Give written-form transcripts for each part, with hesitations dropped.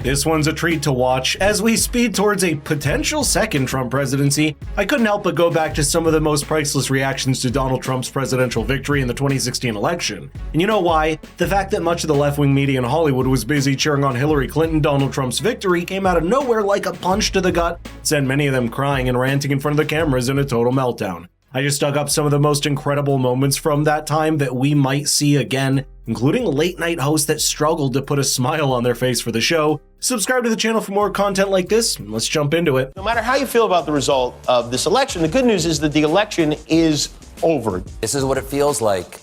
This one's a treat to watch. As we speed towards a potential second Trump presidency, I couldn't help but go back to some of the most priceless reactions to Donald Trump's presidential victory in the 2016 election. And you know why? The fact that much of the left-wing media in Hollywood was busy cheering on Hillary Clinton, Donald Trump's victory came out of nowhere like a punch to the gut, sent many of them crying and ranting in front of the cameras in a total meltdown. I just dug up some of the most incredible moments from that time that we might see again, including late-night hosts that struggled to put a smile on their face for the show. Subscribe to the channel for more content like this, and let's jump into it. No matter how you feel about the result of this election, the good news is that the election is over. This is what it feels like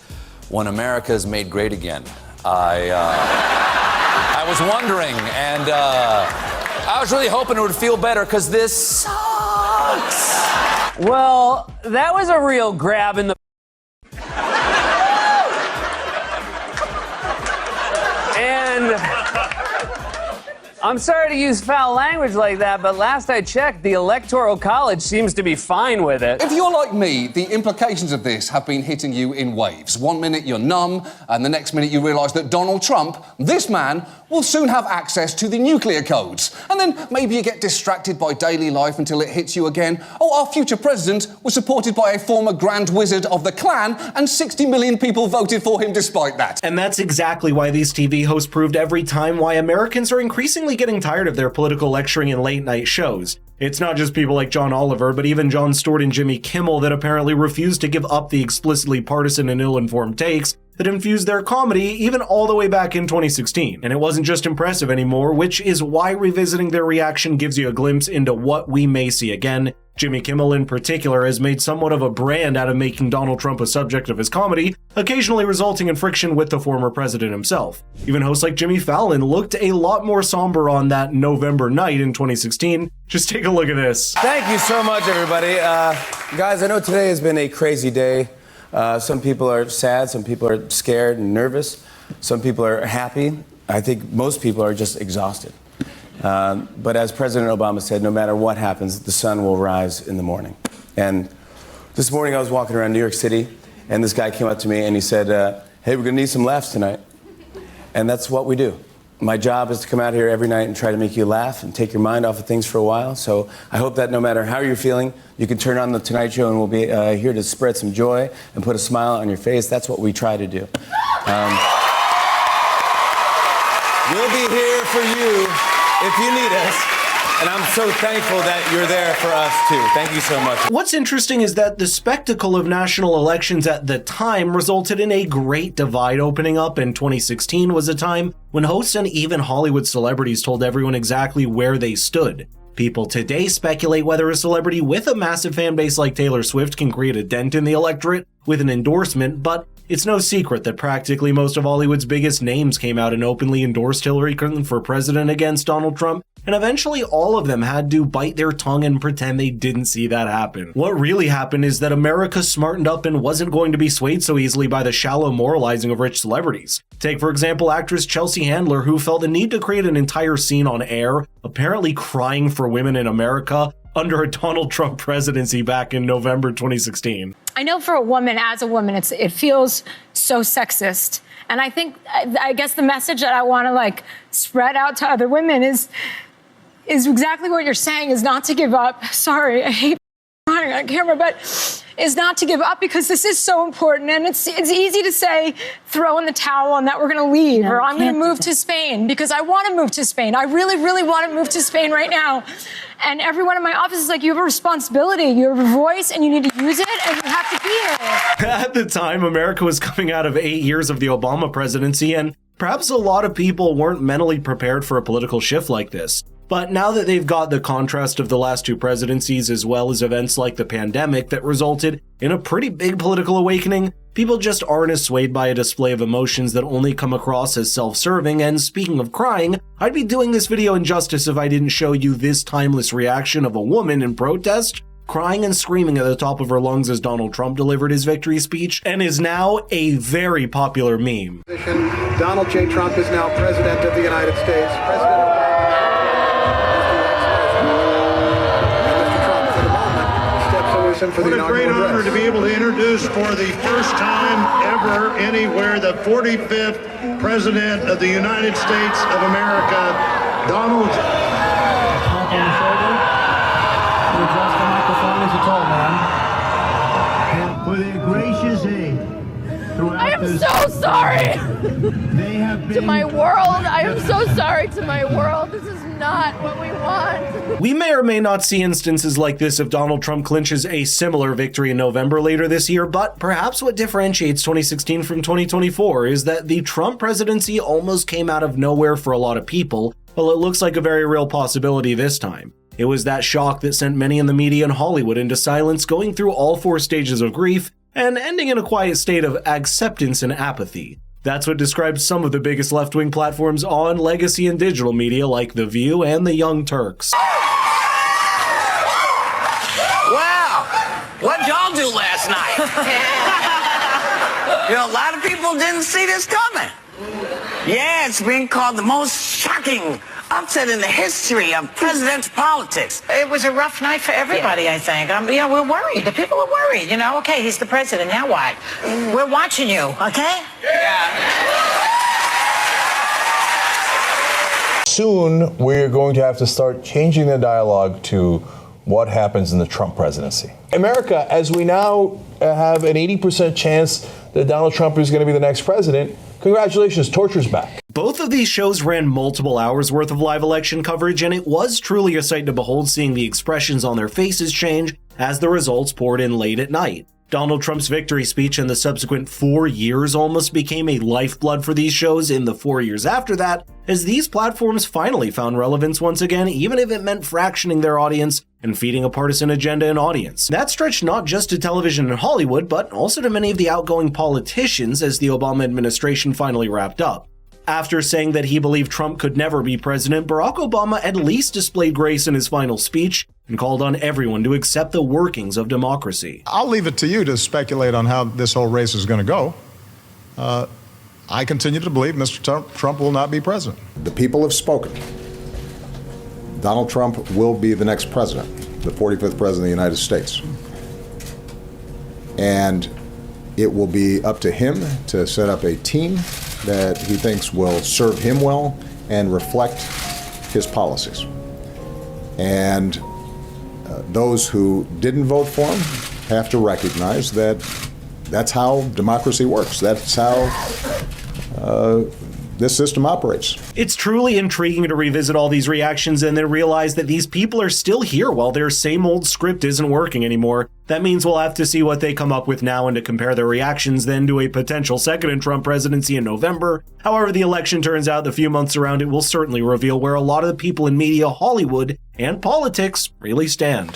when America is made great again. I was wondering, and I was really hoping it would feel better, because this sucks. Well, that was a real grab in the... And I'm sorry to use foul language like that, but last I checked, the Electoral College seems to be fine with it. If you're like me, the implications of this have been hitting you in waves. 1 minute you're numb, and the next minute you realise that Donald Trump, this man, will soon have access to the nuclear codes. And then maybe you get distracted by daily life until it hits you again. Oh, our future president was supported by a former Grand Wizard of the Klan, and 60 million people voted for him despite that. And that's exactly why these TV hosts proved every time why Americans are increasingly getting tired of their political lecturing in late-night shows. It's not just people like John Oliver, but even Jon Stewart and Jimmy Kimmel that apparently refuse to give up the explicitly partisan and ill-informed takes that infused their comedy even all the way back in 2016. And it wasn't just impressive anymore, which is why revisiting their reaction gives you a glimpse into what we may see again. Jimmy Kimmel in particular has made somewhat of a brand out of making Donald Trump a subject of his comedy, occasionally resulting in friction with the former president himself. Even hosts like Jimmy Fallon looked a lot more somber on that November night in 2016. Just take a look at this. Thank you so much, everybody. Guys, I know today has been a crazy day. Some people are sad, some people are scared and nervous, some people are happy. I think most people are just exhausted. But as President Obama said, no matter what happens, the sun will rise in the morning. And this morning I was walking around New York City, and this guy came up to me and he said, hey, we're gonna need some laughs tonight. And that's what we do. My job is to come out here every night and try to make you laugh and take your mind off of things for a while. So I hope that no matter how you're feeling, you can turn on the Tonight Show and we'll be here to spread some joy and put a smile on your face. That's what we try to do. We'll be here for you if you need us. And I'm so thankful that you're there for us, too. Thank you so much. What's interesting is that the spectacle of national elections at the time resulted in a great divide opening up, and 2016 was a time when hosts and even Hollywood celebrities told everyone exactly where they stood. People today speculate whether a celebrity with a massive fan base like Taylor Swift can create a dent in the electorate with an endorsement, but it's no secret that practically most of Hollywood's biggest names came out and openly endorsed Hillary Clinton for president against Donald Trump, and eventually all of them had to bite their tongue and pretend they didn't see that happen. What really happened is that America smartened up and wasn't going to be swayed so easily by the shallow moralizing of rich celebrities. Take, for example, actress Chelsea Handler, who felt the need to create an entire scene on air, apparently crying for women in America, under a Donald Trump presidency back in November 2016. I know for a woman, as a woman, it feels so sexist. And I think, I guess the message that I want to spread out to other women is exactly what you're saying, is not to give up. Sorry, I hate crying on camera, but is not to give up, because this is so important. And it's easy to say, throw in the towel and that we're going to leave, or I'm going to move to Spain, because I want to move to Spain. I really, really want to move to Spain right now. And everyone in my office is like, you have a responsibility, you have a voice, and you need to use it, and you have to be here. At the time, America was coming out of 8 years of the Obama presidency, and perhaps a lot of people weren't mentally prepared for a political shift like this. But now that they've got the contrast of the last two presidencies, as well as events like the pandemic that resulted in a pretty big political awakening, people just aren't as swayed by a display of emotions that only come across as self-serving. And speaking of crying, I'd be doing this video injustice if I didn't show you this timeless reaction of a woman in protest, crying and screaming at the top of her lungs as Donald Trump delivered his victory speech, and is now a very popular meme. Donald J. Trump is now President of the United States. What a great honor to be able to introduce for the first time ever anywhere the 45th President of the United States of America, Donald. Tap on the shoulder. You adjust the microphone as you told, man. For their gracious aid. I am so sorry to my world. I am so sorry to my world. This is not what we want. We may or may not see instances like this if Donald Trump clinches a similar victory in November later this year, but perhaps what differentiates 2016 from 2024 is that the Trump presidency almost came out of nowhere for a lot of people, while it looks like a very real possibility this time. It was that shock that sent many in the media and Hollywood into silence, going through all 4 stages of grief, and ending in a quiet state of acceptance and apathy. That's what describes some of the biggest left-wing platforms on legacy and digital media like The View and The Young Turks. Wow, what'd y'all do last night? A lot of people didn't see this coming. Yeah, it's being called the most shocking upset in the history of presidential politics. It was a rough night for everybody, I think. We're worried. The people are worried. Okay, he's the president. Now what? We're watching you, okay? Soon, we're going to have to start changing the dialogue to what happens in the Trump presidency. America, as we now have an 80% chance that Donald Trump is going to be the next president, congratulations, torture's back. Both of these shows ran multiple hours worth of live election coverage, and it was truly a sight to behold seeing the expressions on their faces change as the results poured in late at night. Donald Trump's victory speech and the subsequent 4 years almost became a lifeblood for these shows in the 4 years after that, as these platforms finally found relevance once again, even if it meant fractioning their audience and feeding a partisan agenda and audience. That stretched not just to television and Hollywood, but also to many of the outgoing politicians as the Obama administration finally wrapped up. After saying that he believed Trump could never be president, Barack Obama at least displayed grace in his final speech and called on everyone to accept the workings of democracy. I'll leave it to you to speculate on how this whole race is going to go. I continue to believe Mr. Trump will not be president. The people have spoken. Donald Trump will be the next president, the 45th president of the United States. And it will be up to him to set up a team that he thinks will serve him well and reflect his policies. And those who didn't vote for him have to recognize that that's how democracy works. That's how this system operates. It's truly intriguing to revisit all these reactions and then realize that these people are still here while their same old script isn't working anymore. That means we'll have to see what they come up with now and to compare their reactions then to a potential second Trump presidency in November. However the election turns out, the few months around it will certainly reveal where a lot of the people in media, Hollywood, and politics really stand.